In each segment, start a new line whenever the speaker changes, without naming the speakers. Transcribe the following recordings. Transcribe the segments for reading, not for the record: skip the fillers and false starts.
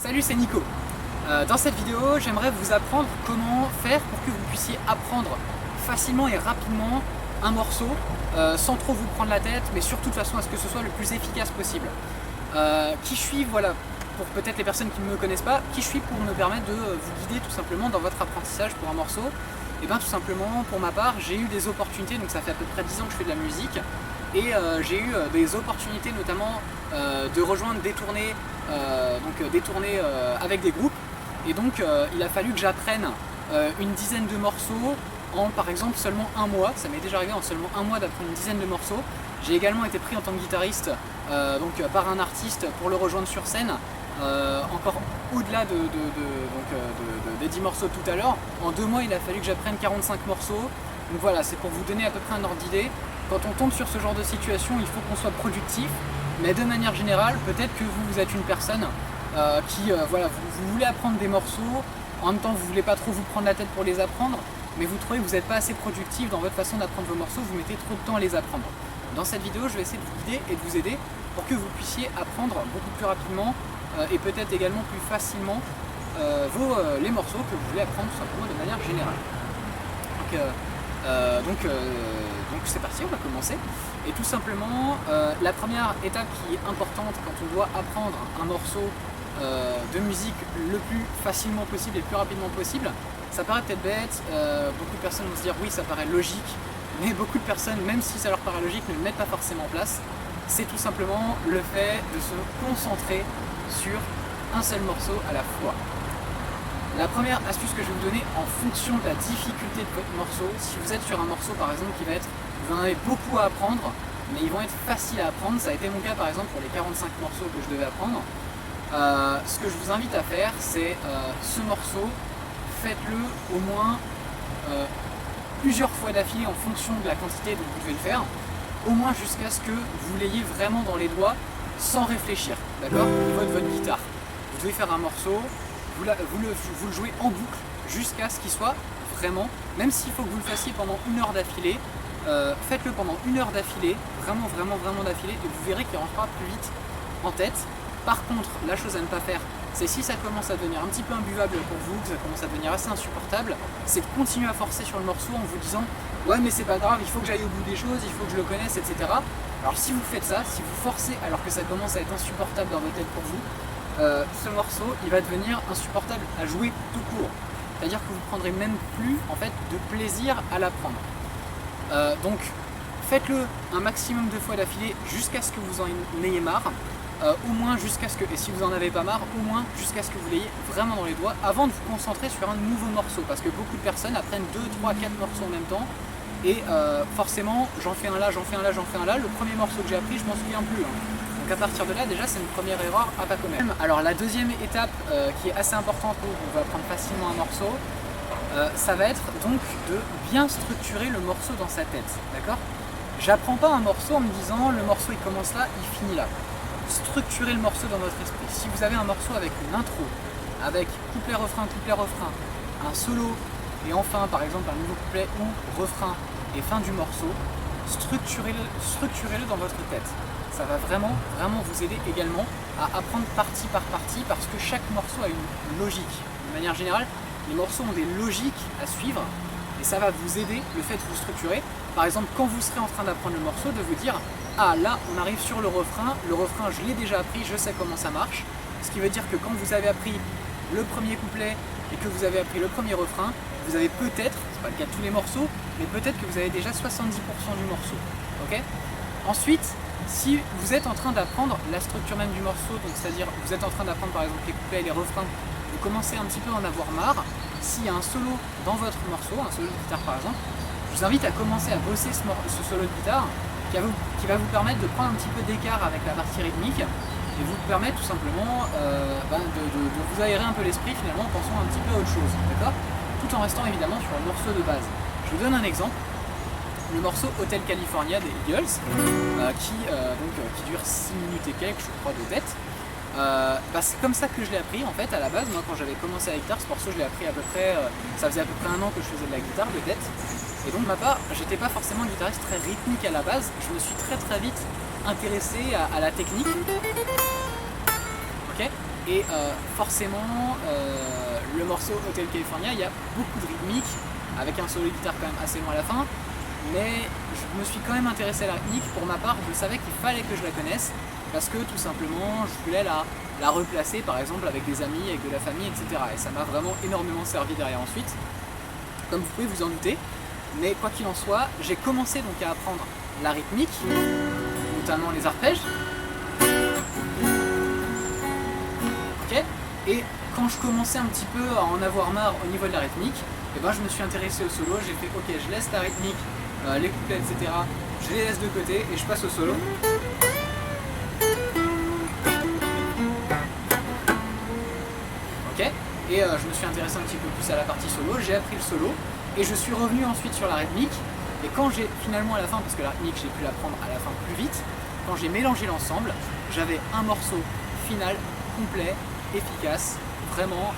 Salut, c'est Nico. Dans cette vidéo, j'aimerais vous apprendre comment faire pour que vous puissiez apprendre facilement et rapidement un morceau sans trop vous prendre la tête, mais surtout de façon à ce que ce soit le plus efficace possible. Qui je suis, voilà, pour peut-être les personnes qui ne me connaissent pas, qui je suis pour me permettre de vous guider tout simplement dans votre apprentissage pour un morceau. Et bien tout simplement, pour ma part, j'ai eu des opportunités, donc ça fait à peu près 10 ans que je fais de la musique, et j'ai eu des opportunités notamment de rejoindre des tournées, avec des groupes. Et donc il a fallu que j'apprenne une dizaine de morceaux en par exemple seulement un mois. Ça m'est déjà arrivé en seulement un mois d'apprendre une dizaine de morceaux. J'ai également été pris en tant que guitariste par un artiste pour le rejoindre sur scène, encore au-delà des 10 morceaux tout à l'heure. En 2 mois il a fallu que j'apprenne 45 morceaux. Donc voilà, c'est pour vous donner à peu près un ordre d'idée. Quand on tombe sur ce genre de situation, il faut qu'on soit productif, mais de manière générale, peut-être que vous êtes une personne vous voulez apprendre des morceaux, en même temps vous ne voulez pas trop vous prendre la tête pour les apprendre, mais vous trouvez que vous n'êtes pas assez productif dans votre façon d'apprendre vos morceaux, vous mettez trop de temps à les apprendre. Dans cette vidéo, je vais essayer de vous guider et de vous aider pour que vous puissiez apprendre beaucoup plus rapidement et peut-être également plus facilement les morceaux que vous voulez apprendre tout simplement de manière générale. Donc c'est parti, on va commencer. Et tout simplement, la première étape qui est importante quand on doit apprendre un morceau de musique le plus facilement possible et le plus rapidement possible, ça paraît peut-être bête, beaucoup de personnes vont se dire oui ça paraît logique, mais beaucoup de personnes, même si ça leur paraît logique, ne le mettent pas forcément en place. C'est tout simplement le fait de se concentrer sur un seul morceau à la fois. La première astuce que je vais vous donner en fonction de la difficulté de votre morceau, si vous êtes sur un morceau par exemple qui va être, vous en avez beaucoup à apprendre, mais ils vont être faciles à apprendre, ça a été mon cas par exemple pour les 45 morceaux que je devais apprendre. Ce que je vous invite à faire, c'est ce morceau, faites-le au moins plusieurs fois d'affilée en fonction de la quantité dont vous devez le faire, au moins jusqu'à ce que vous l'ayez vraiment dans les doigts sans réfléchir, d'accord, au niveau de votre guitare. Vous devez faire un morceau, vous le jouez en boucle jusqu'à ce qu'il soit vraiment, même s'il faut que vous le fassiez pendant 1 heure d'affilée, faites-le pendant 1 heure d'affilée, vraiment d'affilée, et vous verrez qu'il rentrera plus vite en tête. Par contre, la chose à ne pas faire, c'est si ça commence à devenir un petit peu imbuvable pour vous, que ça commence à devenir assez insupportable, c'est de continuer à forcer sur le morceau en vous disant ouais mais c'est pas grave, il faut que j'aille au bout des choses, il faut que je le connaisse, etc. Alors si vous faites ça, si vous forcez alors que ça commence à être insupportable dans votre tête pour vous, ce morceau il va devenir insupportable à jouer tout court. C'est-à-dire que vous ne prendrez même plus en fait de plaisir à l'apprendre. Donc faites-le un maximum de fois d'affilée jusqu'à ce que vous en ayez marre. Au moins jusqu'à ce que, et si vous en avez pas marre, au moins jusqu'à ce que vous l'ayez vraiment dans les doigts avant de vous concentrer sur un nouveau morceau, parce que beaucoup de personnes apprennent 2, 3, 4 morceaux en même temps et forcément j'en fais un là, le premier morceau que j'ai appris je m'en souviens plus hein. Donc à partir de là déjà c'est une première erreur à pas commettre. Alors la deuxième étape qui est assez importante où on va apprendre facilement un morceau, ça va être donc de bien structurer le morceau dans sa tête, d'accord. J'apprends pas un morceau en me disant le morceau il commence là, il finit là. Structurez le morceau dans votre esprit. Si vous avez un morceau avec une intro, avec couplet-refrain, un solo, et enfin par exemple un nouveau couplet ou refrain et fin du morceau, structurez-le dans votre tête. Ça va vraiment vous aider également à apprendre partie par partie parce que chaque morceau a une logique. De manière générale, les morceaux ont des logiques à suivre et ça va vous aider, le fait de vous structurer. Par exemple, quand vous serez en train d'apprendre le morceau, de vous dire ah là on arrive sur le refrain je l'ai déjà appris, je sais comment ça marche. Ce qui veut dire que quand vous avez appris le premier couplet et que vous avez appris le premier refrain, vous avez peut-être, c'est pas le cas de tous les morceaux, mais peut-être que vous avez déjà 70% du morceau. Ok. Ensuite, si vous êtes en train d'apprendre la structure même du morceau, donc c'est-à-dire vous êtes en train d'apprendre par exemple les couplets et les refrains, vous commencez un petit peu à en avoir marre, s'il y a un solo dans votre morceau, un solo de guitare par exemple, je vous invite à commencer à bosser ce solo de guitare qui va vous permettre de prendre un petit peu d'écart avec la partie rythmique et vous permettre tout simplement de vous aérer un peu l'esprit finalement en pensant un petit peu à autre chose, d'accord, tout en restant évidemment sur le morceau de base. Je vous donne un exemple, le morceau Hotel California des Eagles qui dure 6 minutes et quelques je crois de tête. C'est comme ça que je l'ai appris en fait à la base. Moi quand j'avais commencé à la guitare, ce morceau je l'ai appris à peu près, ça faisait à peu près 1 an que je faisais de la guitare de tête. Et donc de ma part, j'étais pas forcément un guitariste très rythmique à la base, je me suis très vite intéressé à la technique. Okay. Et forcément, le morceau Hotel California, il y a beaucoup de rythmique, avec un solo de guitare quand même assez long à la fin, mais je me suis quand même intéressé à la rythmique. Pour ma part, je savais qu'il fallait que je la connaisse, parce que tout simplement, je voulais la replacer par exemple avec des amis, avec de la famille, etc. Et ça m'a vraiment énormément servi derrière ensuite, comme vous pouvez vous en douter. Mais quoi qu'il en soit, j'ai commencé donc à apprendre la rythmique, notamment les arpèges. Okay. Et quand je commençais un petit peu à en avoir marre au niveau de la rythmique, et ben je me suis intéressé au solo. J'ai fait ok, je laisse la rythmique, les couplets, etc. Je les laisse de côté et je passe au solo. Ok. Et je me suis intéressé un petit peu plus à la partie solo. J'ai appris le solo et je suis revenu ensuite sur la rythmique. Et quand j'ai finalement à la fin, parce que la rythmique j'ai pu l'apprendre à la fin plus vite, quand j'ai mélangé l'ensemble, j'avais un morceau final, complet, efficace, vraiment,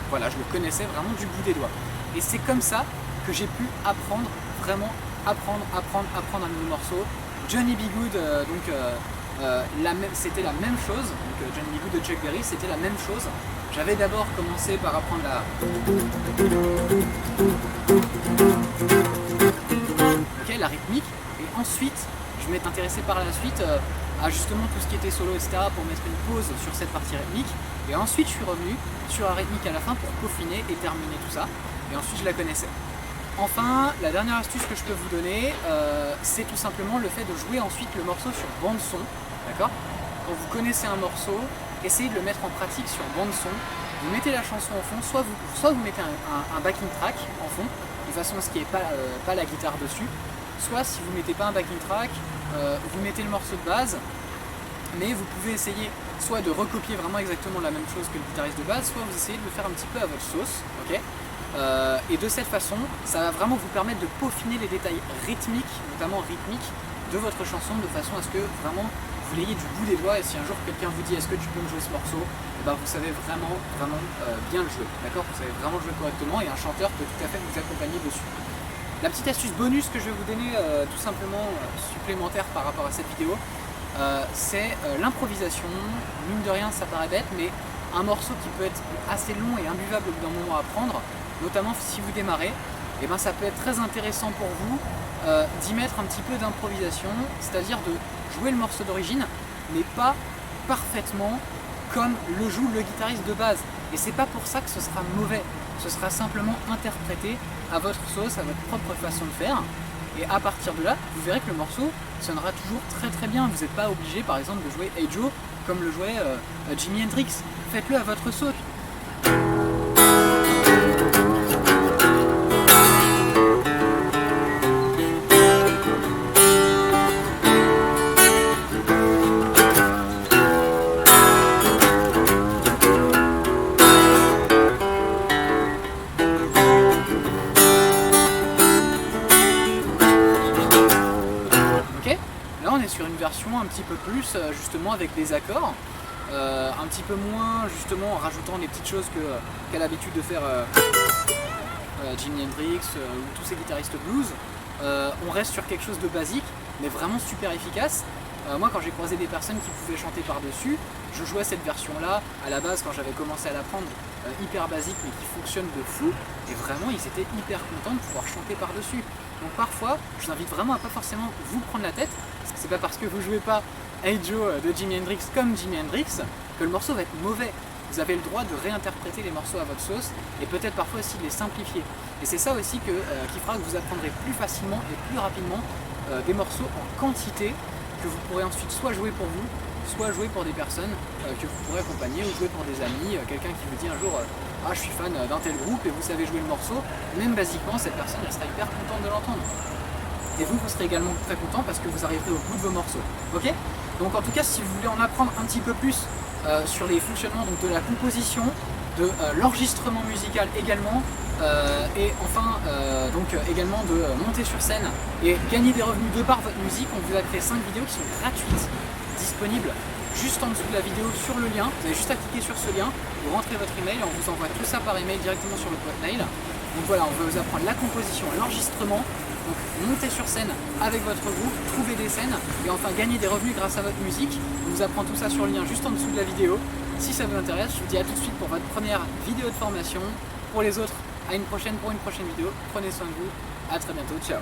voilà, je le connaissais vraiment du bout des doigts. Et c'est comme ça que j'ai pu apprendre, vraiment apprendre un nouveau morceau. Johnny B. Goode, c'était la même chose, donc Johnny B. Goode de Chuck Berry, c'était la même chose. J'avais d'abord commencé par apprendre la rythmique, et ensuite je m'étais intéressé par la suite à justement tout ce qui était solo, etc. pour mettre une pause sur cette partie rythmique. Et ensuite je suis revenu sur la rythmique à la fin pour peaufiner et terminer tout ça. Et ensuite je la connaissais. Enfin, la dernière astuce que je peux vous donner, c'est tout simplement le fait de jouer ensuite le morceau sur bande son. D'accord ? Quand vous connaissez un morceau, essayez de le mettre en pratique sur bande son. Vous mettez la chanson en fond, soit vous mettez un backing track en fond, de façon à ce qu'il n'y ait pas la guitare dessus. Soit si vous ne mettez pas un backing track, vous mettez le morceau de base, mais vous pouvez essayer soit de recopier vraiment exactement la même chose que le guitariste de base, soit vous essayez de le faire un petit peu à votre sauce, ok. Et de cette façon, ça va vraiment vous permettre de peaufiner les détails rythmiques, notamment rythmiques, de votre chanson, de façon à ce que vraiment vous l'ayez du bout des doigts. Et si un jour quelqu'un vous dit est-ce que tu peux me jouer ce morceau, et ben vous savez vraiment bien le jouer, d'accord. Vous savez vraiment le jouer correctement et un chanteur peut tout à fait vous accompagner dessus. La petite astuce bonus que je vais vous donner tout simplement supplémentaire par rapport à cette vidéo, c'est l'improvisation. Mine de rien ça paraît bête, mais un morceau qui peut être assez long et imbuvable au bout d'un moment à apprendre, notamment si vous démarrez, et ben ça peut être très intéressant pour vous d'y mettre un petit peu d'improvisation, c'est-à-dire de jouer le morceau d'origine, mais pas parfaitement comme le joue le guitariste de base. Et c'est pas pour ça que ce sera mauvais, ce sera simplement interprété à votre sauce, à votre propre façon de faire. Et à partir de là, vous verrez que le morceau sonnera toujours très très bien. Vous n'êtes pas obligé par exemple de jouer Hey Joe comme le jouait Jimi Hendrix. Faites-le à votre sauce. Sur une version un petit peu plus justement avec des accords, un petit peu moins justement en rajoutant les petites choses qu'a l'habitude de faire Jimi Hendrix ou tous ces guitaristes blues. On reste sur quelque chose de basique mais vraiment super efficace. Moi quand j'ai croisé des personnes qui pouvaient chanter par-dessus, je jouais cette version là à la base quand j'avais commencé à l'apprendre, hyper basique mais qui fonctionne de fou, et vraiment ils étaient hyper contents de pouvoir chanter par-dessus. Donc parfois, je vous invite vraiment à pas forcément vous prendre la tête. C'est pas parce que vous jouez pas Hey Joe de Jimi Hendrix comme Jimi Hendrix que le morceau va être mauvais. Vous avez le droit de réinterpréter les morceaux à votre sauce et peut-être parfois aussi de les simplifier. Et c'est ça aussi qui fera que vous apprendrez plus facilement et plus rapidement des morceaux en quantité que vous pourrez ensuite soit jouer pour vous, soit jouer pour des personnes que vous pourrez accompagner, ou jouer pour des amis, quelqu'un qui vous dit un jour ah je suis fan d'un tel groupe et vous savez jouer le morceau, même basiquement cette personne elle sera hyper contente de l'entendre. Et vous serez également très content parce que vous arriverez au bout de vos morceaux. Ok ? Donc en tout cas si vous voulez en apprendre un petit peu plus sur les fonctionnements donc, de la composition, de l'enregistrement musical également, et enfin également de monter sur scène et gagner des revenus de par votre musique, on vous a créé 5 vidéos qui sont gratuites, disponibles juste en dessous de la vidéo sur le lien. Vous avez juste à cliquer sur ce lien, vous rentrez votre email et on vous envoie tout ça par email directement sur votre boîte mail. Donc voilà, on va vous apprendre la composition, l'enregistrement, donc monter sur scène avec votre groupe, trouver des scènes et enfin gagner des revenus grâce à votre musique. On vous apprend tout ça sur le lien juste en dessous de la vidéo. Si ça vous intéresse, je vous dis à tout de suite pour votre première vidéo de formation. Pour les autres, à une prochaine pour une prochaine vidéo. Prenez soin de vous. À très bientôt. Ciao.